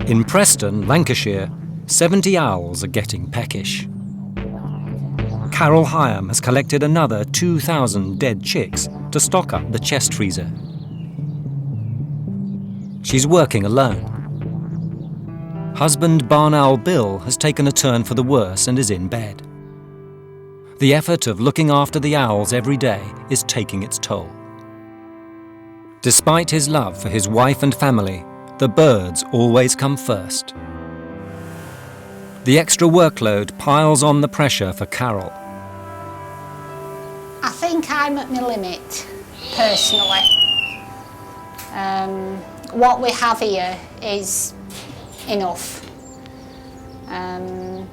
In Preston, Lancashire, 70 owls are getting peckish. Carol Higham has collected another 2,000 dead chicks to stock up the chest freezer. She's working alone. Husband BarnOwlBill has taken a turn for the worse and is in bed. The effort of looking after the owls every day is taking its toll. Despite his love for his wife and family, the birds always come first. The extra workload piles on the pressure for Carol. I think I'm at my limit, personally. What we have here is enough. I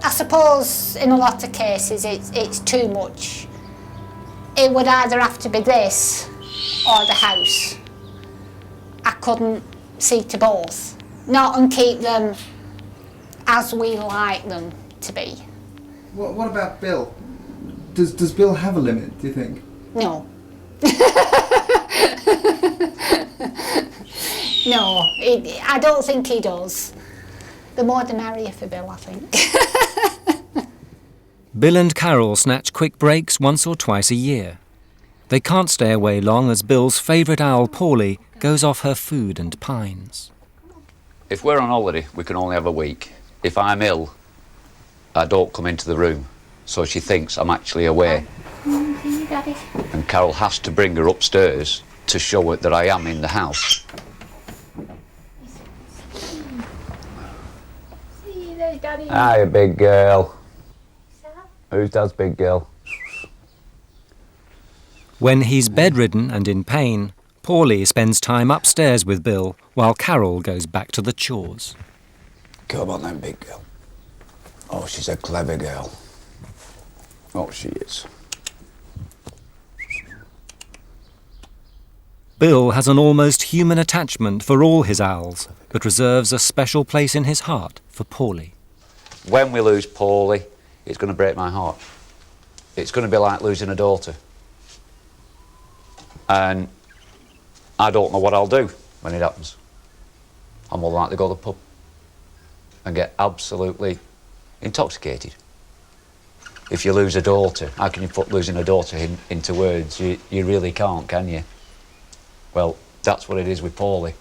suppose in a lot of cases it's too much. It would either have to be this or the house. I couldn't see to both. Not and keep them as we like them to be. What about Bill? Does Bill have a limit, do you think? No. No, I don't think he does. The more the merrier for Bill, I think. Bill and Carol snatch quick breaks once or twice a year. They can't stay away long as Bill's favourite owl, Paulie, goes off her food and pines. If we're on holiday, we can only have a week. If I'm ill, I don't come into the room, so she thinks I'm actually away. See you, Daddy. And Carol has to bring her upstairs to show her that I am in the house. See you there, Daddy. Hiya, big girl. Who's Dad's big girl? When he's bedridden and in pain, Paulie spends time upstairs with Bill while Carol goes back to the chores. Come on then, big girl. Oh, she's a clever girl. Oh, she is. Bill has an almost human attachment for all his owls, but reserves a special place in his heart for Paulie. When we lose Paulie, it's going to break my heart. It's going to be like losing a daughter. And I don't know what I'll do when it happens. I'm more likely to go to the pub and get absolutely intoxicated. If you lose a daughter, how can you put losing a daughter into words? You really can't, can you? Well, that's what it is with Paulie.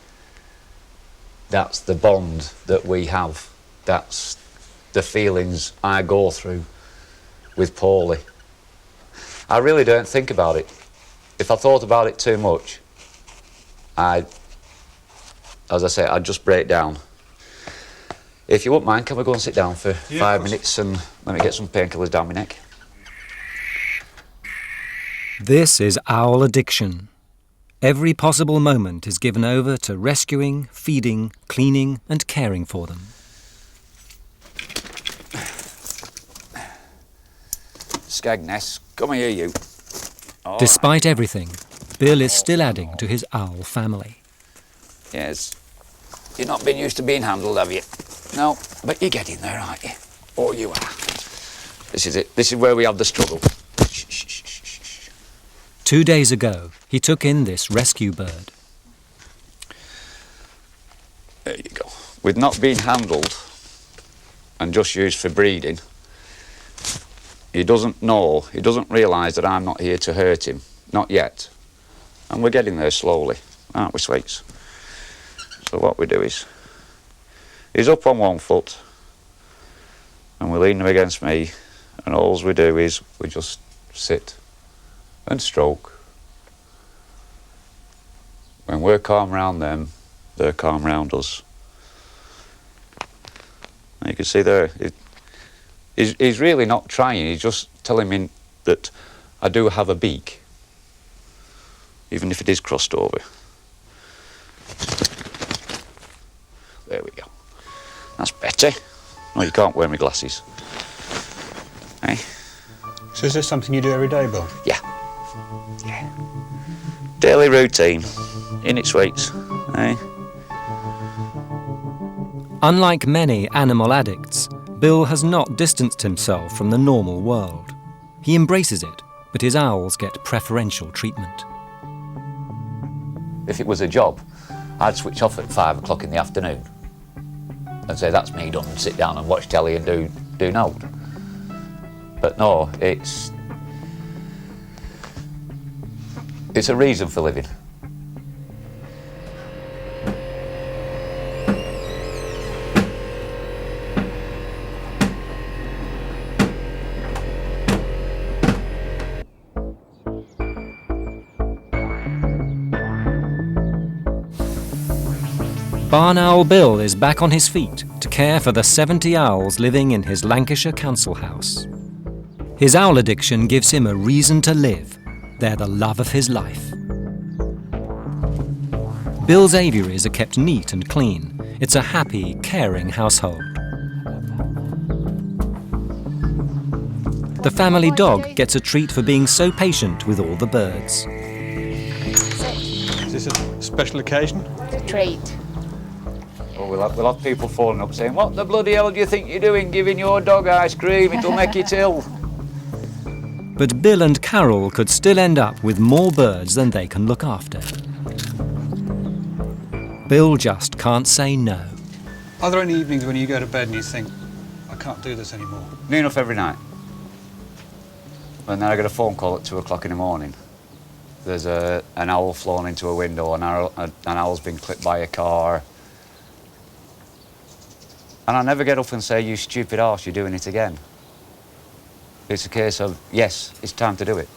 That's the bond that we have. That's the feelings I go through with Paulie. I really don't think about it. If I thought about it too much, as I say, I'd just break down. If you wouldn't mind, can we go and sit down for 5 minutes and let me get some painkillers down my neck? This is owl addiction. Every possible moment is given over to rescuing, feeding, cleaning and caring for them. Skegness, come here, you. All Despite everything, Bill is still adding to his owl family. Yes. You've not been used to being handled, have you? No, but you're getting there, aren't you? Oh, you are. This is it. This is where we have the struggle. Shh, shh, shh, shh, shh. 2 days ago, he took in this rescue bird. There you go. With not being handled and just used for breeding, he doesn't know, he doesn't realise that I'm not here to hurt him. Not yet. And we're getting there slowly, aren't we, sweets? So what we do is, he's up on one foot, and we lean him against me, and all we do is we just sit and stroke. When we're calm round them, they're calm round us. And you can see there, he's really not trying, he's just telling me that I do have a beak, even if it is crossed over. There we go. That's better. No, you can't wear my glasses. Eh? So is this something you do every day, Bill? Yeah. Yeah. Daily routine. In it, sweets. Eh? Unlike many animal addicts, Bill has not distanced himself from the normal world. He embraces it, but his owls get preferential treatment. If it was a job, I'd switch off at 5 o'clock in the afternoon and say, that's me done, and sit down and watch telly and do nought. But no, it's a reason for living. BarnOwlBill is back on his feet to care for the 70 owls living in his Lancashire council house. His owl addiction gives him a reason to live. They're the love of his life. Bill's aviaries are kept neat and clean. It's a happy, caring household. The family dog gets a treat for being so patient with all the birds. Is this a special occasion? The treat. Oh, we'll have people phoning up saying, what the bloody hell do you think you're doing giving your dog ice cream? It'll make it ill. But Bill and Carol could still end up with more birds than they can look after. Bill just can't say no. Are there any evenings when you go to bed and you think, I can't do this anymore? Near enough every night. And then I get a phone call at 2 o'clock in the morning. There's an owl flown into a window, an owl's been clipped by a car. And I never get up and say, you stupid arse, you're doing it again. It's a case of, yes, it's time to do it.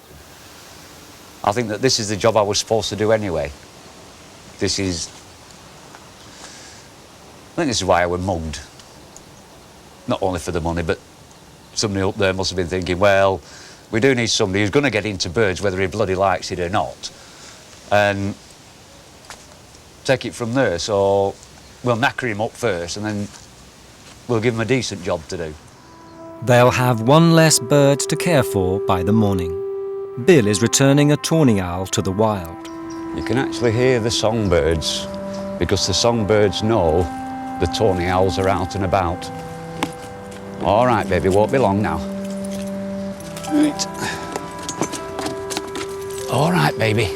I think that this is the job I was supposed to do anyway. I think this is why I was mugged. Not only for the money, but somebody up there must have been thinking, well, we do need somebody who's going to get into birds, whether he bloody likes it or not, and take it from there. So we'll knacker him up first, and then we'll give him a decent job to do. They'll have one less bird to care for by the morning. Bill is returning a tawny owl to the wild. You can actually hear the songbirds, because the songbirds know the tawny owls are out and about. All right, baby, won't be long now. Right. All right, baby.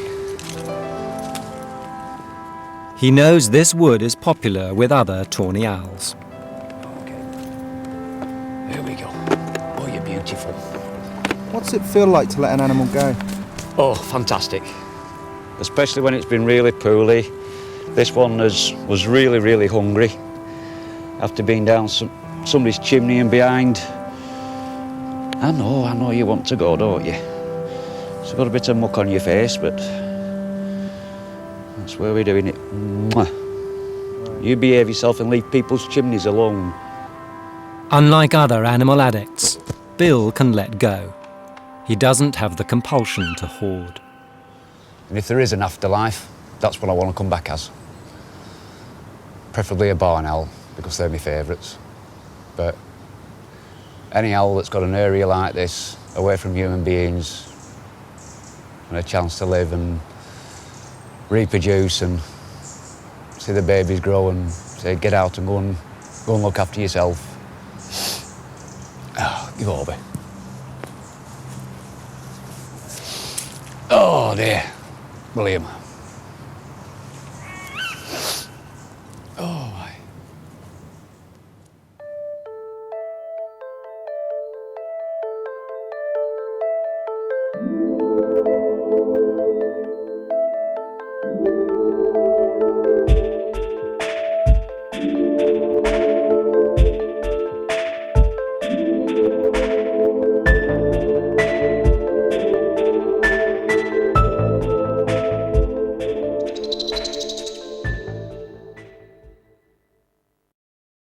He knows this wood is popular with other tawny owls. Okay. There we go. Oh, you're beautiful. What's it feel like to let an animal go? Oh, fantastic. Especially when it's been really poorly. This one was really, really hungry. After being down somebody's chimney and behind. I know you want to go, don't you? It's got a bit of muck on your face, but that's where we're doing it. Mwah. You behave yourself and leave people's chimneys alone. Unlike other animal addicts, Bill can let go. He doesn't have the compulsion to hoard. And if there is an afterlife, that's what I want to come back as. Preferably a barn owl, because they're my favourites. But any owl that's got an area like this, away from human beings, and a chance to live and reproduce and see the babies grow and say, get out and go and look after yourself. Oh, give over. Oh dear, William.